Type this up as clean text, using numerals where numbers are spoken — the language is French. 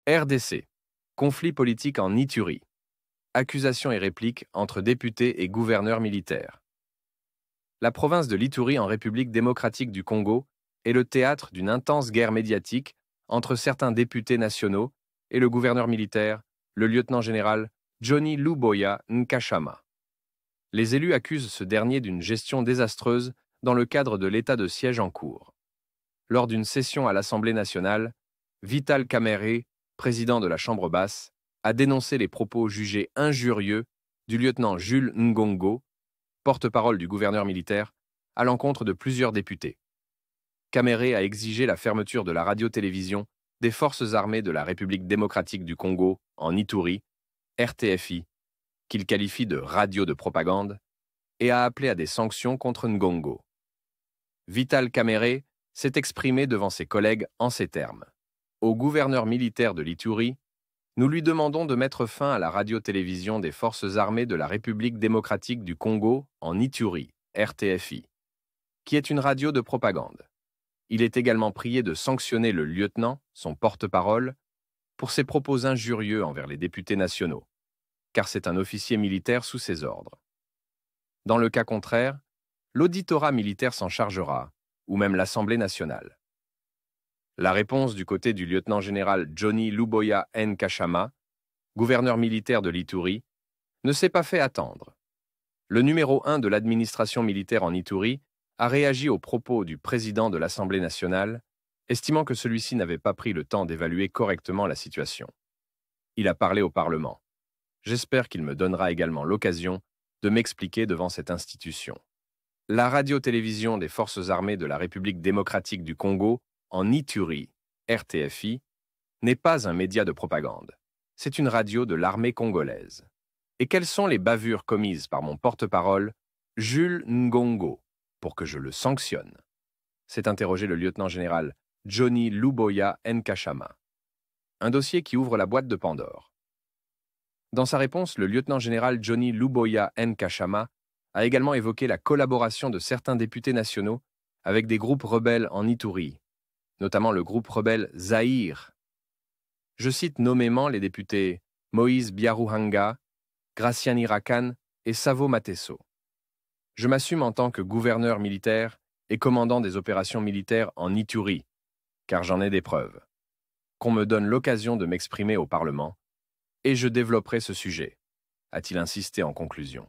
RDC. Conflit politique en Ituri. Accusations et répliques entre députés et gouverneurs militaires. La province de l'Ituri en République démocratique du Congo est le théâtre d'une intense guerre médiatique entre certains députés nationaux et le gouverneur militaire, le lieutenant-général Johnny Luboya Nkashama. Les élus accusent ce dernier d'une gestion désastreuse dans le cadre de l'état de siège en cours. Lors d'une session à l'Assemblée nationale, Vital Kamerhe, président de la Chambre basse, a dénoncé les propos jugés injurieux du lieutenant Jules Ngongo, porte-parole du gouverneur militaire, à l'encontre de plusieurs députés. Kamerhe a exigé la fermeture de la radio-télévision des forces armées de la République démocratique du Congo en Ituri, RTFI, qu'il qualifie de radio de propagande, et a appelé à des sanctions contre Ngongo. Vital Kamerhe s'est exprimé devant ses collègues en ces termes. Au gouverneur militaire de l'Ituri, nous lui demandons de mettre fin à la radio-télévision des forces armées de la République démocratique du Congo en Ituri, RTFI, qui est une radio de propagande. Il est également prié de sanctionner le lieutenant, son porte-parole, pour ses propos injurieux envers les députés nationaux, car c'est un officier militaire sous ses ordres. Dans le cas contraire, l'auditorat militaire s'en chargera, ou même l'Assemblée nationale. La réponse du côté du lieutenant-général Johnny Luboya Nkashama, gouverneur militaire de l'Ituri, ne s'est pas fait attendre. Le numéro 1 de l'administration militaire en Ituri a réagi aux propos du président de l'Assemblée nationale, estimant que celui-ci n'avait pas pris le temps d'évaluer correctement la situation. Il a parlé au Parlement. J'espère qu'il me donnera également l'occasion de m'expliquer devant cette institution. La radio-télévision des forces armées de la République démocratique du Congo en Ituri, RTFI, n'est pas un média de propagande. C'est une radio de l'armée congolaise. Et quelles sont les bavures commises par mon porte-parole, Jules Ngongo, pour que je le sanctionne? S'est interrogé le lieutenant-général Johnny Luboya Nkashama. Un dossier qui ouvre la boîte de Pandore. Dans sa réponse, le lieutenant-général Johnny Luboya Nkashama a également évoqué la collaboration de certains députés nationaux avec des groupes rebelles en Ituri, notamment le groupe rebelle Zaïre. Je cite nommément les députés Moïse Biaruhanga, Graciani Rakan et Savo Mateso. Je m'assume en tant que gouverneur militaire et commandant des opérations militaires en Ituri, car j'en ai des preuves. Qu'on me donne l'occasion de m'exprimer au Parlement, et je développerai ce sujet, a-t-il insisté en conclusion.